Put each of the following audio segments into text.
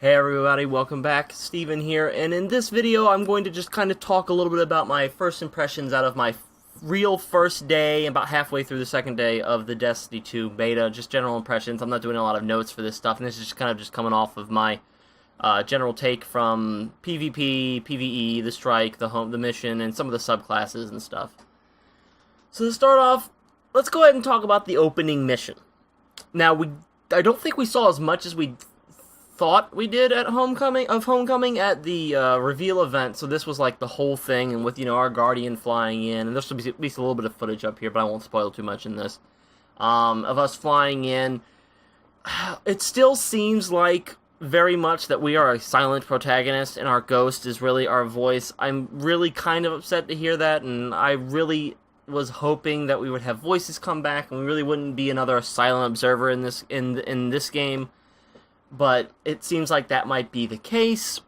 Hey everybody, welcome back. Steven here, and in this video I'm going to just kind of talk a little bit about my first impressions out of my real first day, about halfway through the second day of the Destiny 2 beta, just general impressions. I'm not doing a lot of notes for this stuff, and this is just kind of just coming off of my general take from PvP, PvE, the strike, the mission, and some of the subclasses and stuff. So to start off, let's go ahead and talk about the opening mission. Now, I don't think we saw as much as we thought we did at Homecoming at the reveal event. So this was like the whole thing, and with our Guardian flying in, and there's will be at least a little bit of footage up here, but I won't spoil too much in this. Of us flying in, it still seems like very much that we are a silent protagonist, and our ghost is really our voice. I'm really kind of upset to hear that, and I really was hoping that we would have voices come back, and we really wouldn't be another silent observer in this game. But it seems like that might be the case.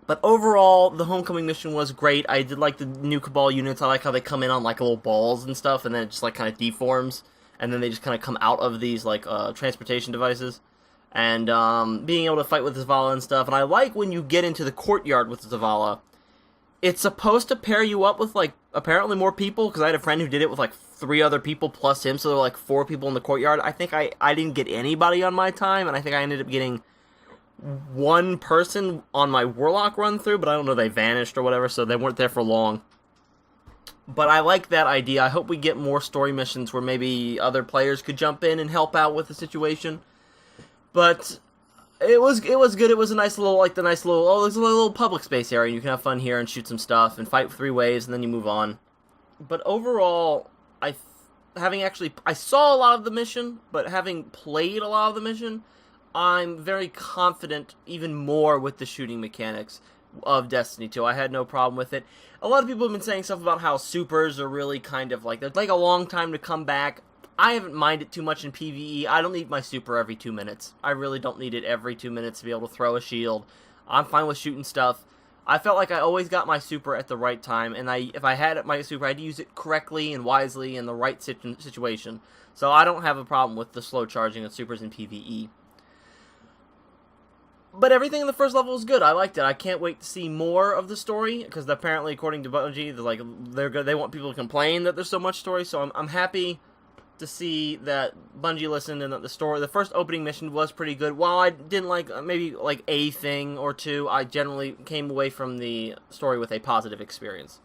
But overall, the Homecoming mission was great. I did like the new Cabal units. I like how they come in on like little balls and stuff, and then it just like kind of deforms, and then they just kind of come out of these like transportation devices. And being able to fight with Zavala and stuff. And I like when you get into the courtyard with Zavala. It's supposed to pair you up with like apparently more people, because I had a friend who did it with like 3 other people plus him, so there were like 4 people in the courtyard. I think I didn't get anybody on my time, and I think I ended up getting 1 person on my Warlock run through, but I don't know, they vanished or whatever, so they weren't there for long. But I like that idea. I hope we get more story missions where maybe other players could jump in and help out with the situation. But it was good. It was a nice little, like the nice little, there's a little public space area, and you can have fun here and shoot some stuff and fight 3 waves, and then you move on. But overall, I saw a lot of the mission, but having played a lot of the mission, I'm very confident even more with the shooting mechanics of Destiny 2. I had no problem with it. A lot of people have been saying stuff about how supers are really kind of like, they're like a long time to come back. I haven't minded too much in PvE. I don't need my super every 2 minutes. I really don't need it every 2 minutes to be able to throw a shield. I'm fine with shooting stuff. I felt like I always got my super at the right time, and if I had my super, I'd use it correctly and wisely in the right situation. So I don't have a problem with the slow charging of supers in PvE. But everything in the first level was good. I liked it. I can't wait to see more of the story, because apparently, according to Bungie, they want people to complain that there's so much story. So I'm happy to see that Bungie listened, and that the first opening mission was pretty good. While I didn't like maybe like a thing or two, I generally came away from the story with a positive experience.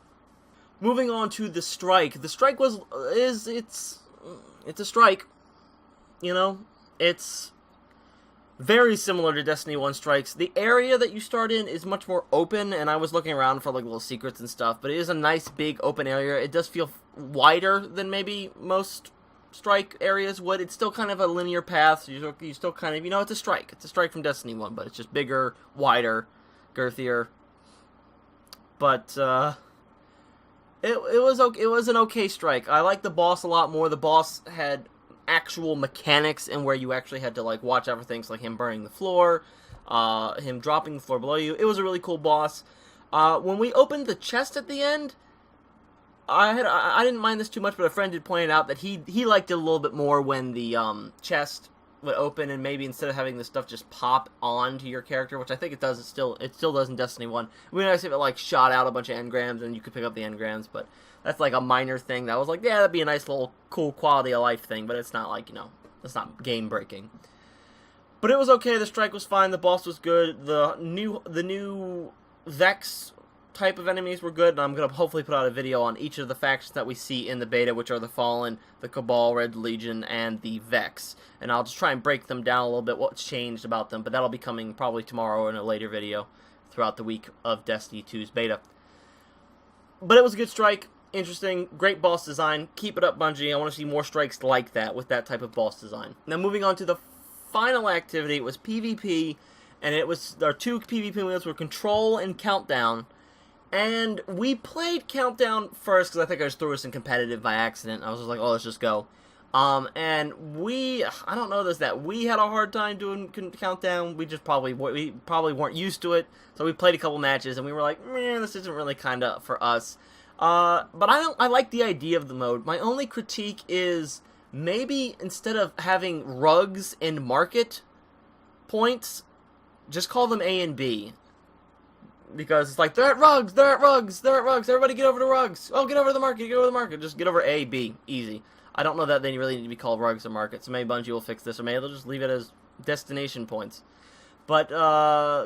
Moving on to the strike. The strike it's a strike. It's very similar to Destiny 1 strikes. The area that you start in is much more open, and I was looking around for like little secrets and stuff, but it is a nice big open area. It does feel wider than maybe most strike areas would. It's still kind of a linear path, so you still kind of, it's a strike. It's a strike from Destiny 1, but it's just bigger, wider, girthier. But it was an okay strike. I like the boss a lot more. The boss had actual mechanics, and where you actually had to like watch out for things like him burning the floor, him dropping the floor below you. It was a really cool boss. When we opened the chest at the end, I didn't mind this too much, but a friend did point out that he liked it a little bit more when the chest would open, and maybe instead of having the stuff just pop onto your character, which I think it does, it still does in Destiny 1. It would be nice if it like shot out a bunch of engrams and you could pick up the engrams, but that's like a minor thing that I was like, yeah, that'd be a nice little cool quality of life thing, but it's not like, it's not game breaking. But it was okay. The strike was fine. The boss was good. The new Vex type of enemies were good, and I'm going to hopefully put out a video on each of the factions that we see in the beta, which are the Fallen, the Cabal, Red Legion, and the Vex. And I'll just try and break them down a little bit, what's changed about them, but that'll be coming probably tomorrow or in a later video throughout the week of Destiny 2's beta. But it was a good strike, interesting, great boss design. Keep it up, Bungie. I want to see more strikes like that with that type of boss design. Now moving on to the final activity, it was PvP, and our 2 PvP modes were Control and Countdown. And we played Countdown first, because I think I just threw us in competitive by accident. I was just like, oh, let's just go. And I don't know that we had a hard time doing Countdown. We probably weren't used to it. So we played a couple matches, and we were like, man, this isn't really kind of for us. But I like the idea of the mode. My only critique is maybe instead of having rugs and market points, just call them A and B. Because it's like, they're at rugs, they're at rugs, they're at rugs, everybody get over to rugs. Oh, get over to the market, get over to the market. Just get over A, B, easy. I don't know that they really need to be called rugs or markets, so maybe Bungie will fix this, or maybe they'll just leave it as destination points. But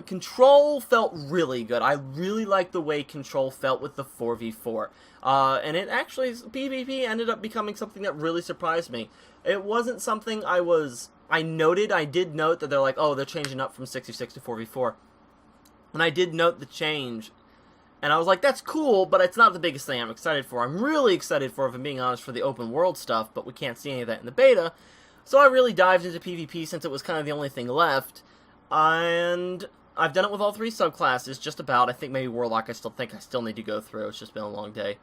Control felt really good. I really liked the way Control felt with the 4v4. And it actually, PvP ended up becoming something that really surprised me. It wasn't something I did note that they're like, oh, they're changing up from 6v6 to 4v4. And I did note the change, and I was like, that's cool, but it's not the biggest thing I'm excited for. I'm really excited for, if I'm being honest, for the open world stuff, but we can't see any of that in the beta. So I really dived into PvP since it was kind of the only thing left. And I've done it with all 3 subclasses, just about. I think maybe Warlock I still need to go through. It's just been a long day.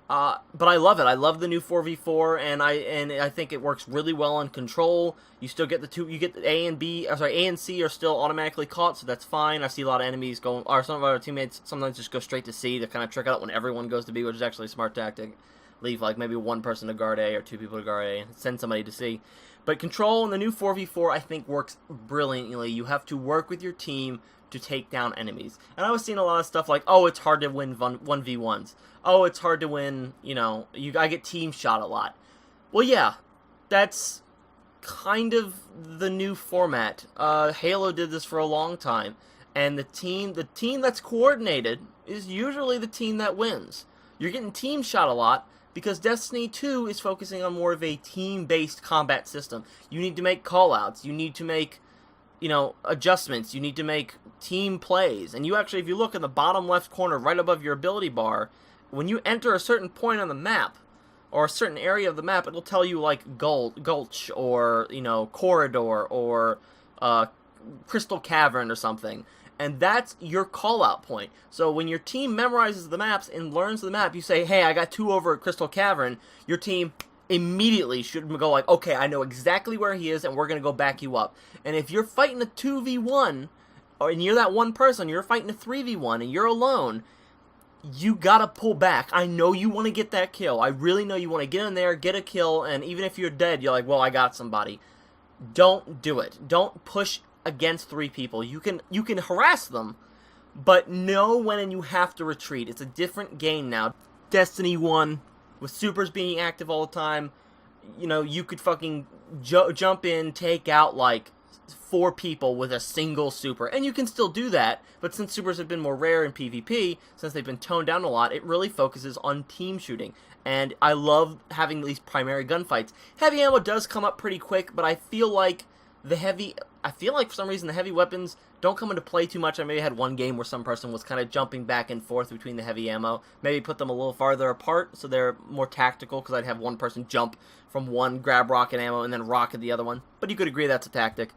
But I love it. I love the new 4v4, and I think it works really well on Control. You still get you get A and B, A and C are still automatically caught, so that's fine. I see a lot of enemies going, or some of our teammates sometimes just go straight to C to kind of trick out when everyone goes to B, which is actually a smart tactic. Leave like maybe 1 person to guard A or 2 people to guard A and send somebody to C. But Control in the new 4v4 I think works brilliantly. You have to work with your team to take down enemies. And I was seeing a lot of stuff like, oh, it's hard to win 1v1s. Oh, it's hard to win, I get team shot a lot. Well, yeah, that's kind of the new format. Halo did this for a long time, and the team that's coordinated is usually the team that wins. You're getting team shot a lot because Destiny 2 is focusing on more of a team-based combat system. You need to make callouts. You need to make adjustments. You need to make team plays. And you actually, if you look in the bottom left corner right above your ability bar, when you enter a certain point on the map, or a certain area of the map, it'll tell you like Gulch, or, Corridor, or Crystal Cavern or something. And that's your call-out point. So when your team memorizes the maps and learns the map, you say, hey, I got 2 over at Crystal Cavern, your team immediately should go like, okay, I know exactly where he is, and we're going to go back you up. And if you're fighting a 2v1, and you're that one person, you're fighting a 3v1, and you're alone, you gotta pull back. I know you want to get that kill. I really know you want to get in there, get a kill, and even if you're dead, you're like, well, I got somebody. Don't do it. Don't push against 3 people. You can harass them, but know when you have to retreat. It's a different game now. Destiny 1, with supers being active all the time, you could fucking jump in, take out like 4 people with a single super, and you can still do that, but since supers have been more rare in PvP, since they've been toned down a lot, it really focuses on team shooting, and I love having these primary gunfights. Heavy ammo does come up pretty quick, but I feel like for some reason the heavy weapons don't come into play too much. I maybe had one game where some person was kind of jumping back and forth between the heavy ammo, maybe put them a little farther apart so they're more tactical, because I'd have one person jump from one, grab rocket ammo, and then rocket the other one, but you could agree that's a tactic.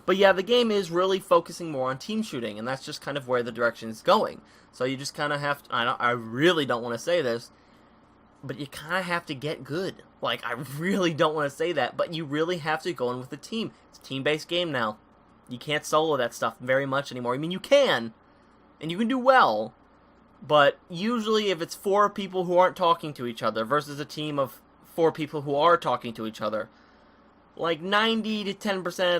But yeah, the game is really focusing more on team shooting, and that's just kind of where the direction is going. So you just kind of have to, I really don't want to say this, but you kind of have to get good. Like, I really don't want to say that, but you really have to go in with the team. It's a team-based game now. You can't solo that stuff very much anymore. I mean, you can, and you can do well, but usually if it's 4 people who aren't talking to each other versus a team of 4 people who are talking to each other, like 90 to 10%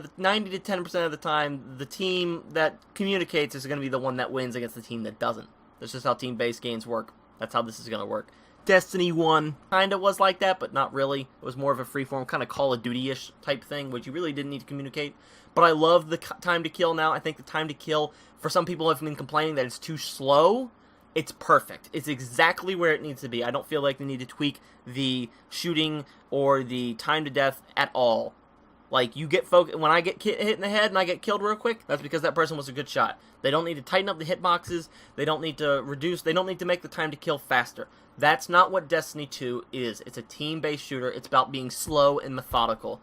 of the time, the team that communicates is going to be the one that wins against the team that doesn't. That's just how team-based games work. That's how this is going to work. Destiny 1 kind of was like that, but not really. It was more of a freeform, kind of Call of Duty-ish type thing, which you really didn't need to communicate. But I love the time to kill now. I think the time to kill, for some people have been complaining that it's too slow. It's perfect. It's exactly where it needs to be. I don't feel like they need to tweak the shooting or the time to death at all. Like, you get when I get hit in the head and I get killed real quick, that's because that person was a good shot. They don't need to tighten up the hitboxes. They don't need to make the time to kill faster. That's not what Destiny 2 is. It's a team-based shooter. It's about being slow and methodical.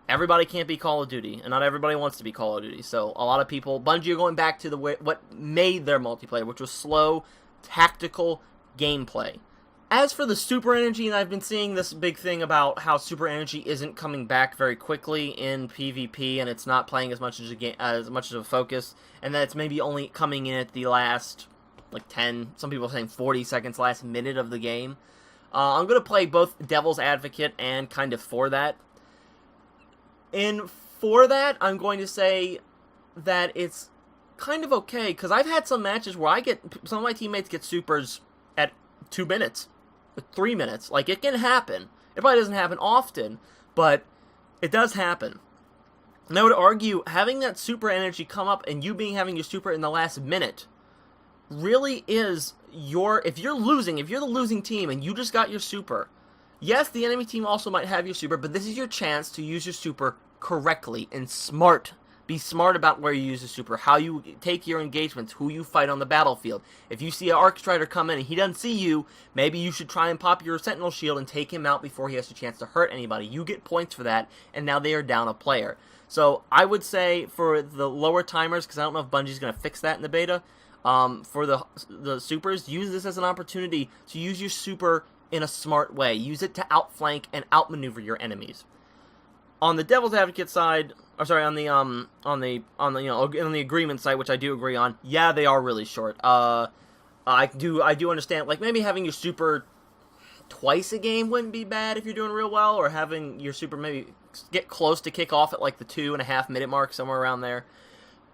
Everybody can't be Call of Duty, and not everybody wants to be Call of Duty. So a lot of people, Bungie are going back to what made their multiplayer, which was slow, tactical gameplay. As for the super energy, and I've been seeing this big thing about how super energy isn't coming back very quickly in PvP, and it's not playing as much as a focus, and that it's maybe only coming in at the last, like 10, some people are saying 40 seconds, last minute of the game. I'm going to play both Devil's Advocate and kind of for that. And for that, I'm going to say that it's kind of okay, because I've had some matches where some of my teammates get supers at 2 minutes, 3 minutes. Like, it can happen. It probably doesn't happen often, but it does happen. And I would argue having that super energy come up and you having your super in the last minute really is if you're the losing team and you just got your super, yes, the enemy team also might have your super, but this is your chance to use your super correctly and smart. Be smart about where you use the super, how you take your engagements, who you fight on the battlefield. If you see an Arc Strider come in and he doesn't see you, maybe you should try and pop your Sentinel Shield and take him out before he has a chance to hurt anybody. You get points for that, and now they are down a player. So I would say for the lower timers, because I don't know if Bungie's going to fix that in the beta, for the supers, use this as an opportunity to use your super in a smart way. Use it to outflank and outmaneuver your enemies. On the Devil's Advocate side, or sorry, on the agreement side, which I do agree on, yeah, they are really short. I do understand, like, maybe having your super twice a game wouldn't be bad if you're doing real well, or having your super maybe get close to kick off at like the 2.5 minute mark, somewhere around there.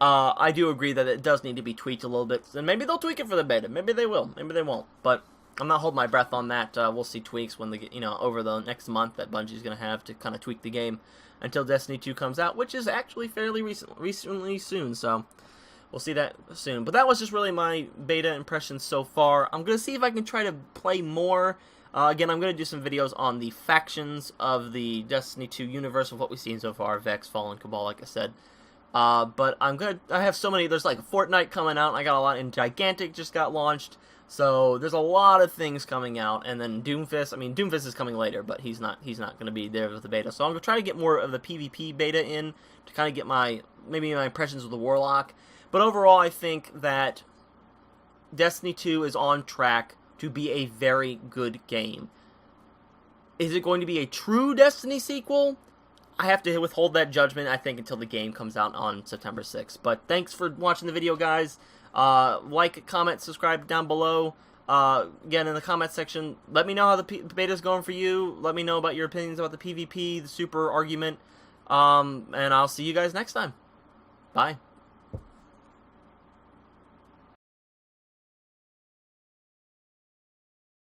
I do agree that it does need to be tweaked a little bit, and maybe they'll tweak it for the beta. Maybe they will. Maybe they won't. But I'm not holding my breath on that. We'll see tweaks when over the next month that Bungie's going to have to kind of tweak the game until Destiny 2 comes out, which is actually fairly recently soon. So we'll see that soon. But that was just really my beta impressions so far. I'm going to see if I can try to play more. Again, I'm going to do some videos on the factions of the Destiny 2 universe of what we've seen so far. Vex, Fallen, Cabal, like I said. But I have so many, there's like a Fortnite coming out, and I got a lot, and Gigantic just got launched, so there's a lot of things coming out, and then Doomfist, Doomfist is coming later, but he's not going to be there with the beta, so I'm going to try to get more of the PvP beta in, to kind of get maybe my impressions of the Warlock, but overall I think that Destiny 2 is on track to be a very good game. Is it going to be a true Destiny sequel? I have to withhold that judgment, I think, until the game comes out on September 6th. But thanks for watching the video, guys. Like, comment, subscribe down below. Again, in the comment section, let me know how the beta is going for you. Let me know about your opinions about the PvP, the super argument. And I'll see you guys next time. Bye.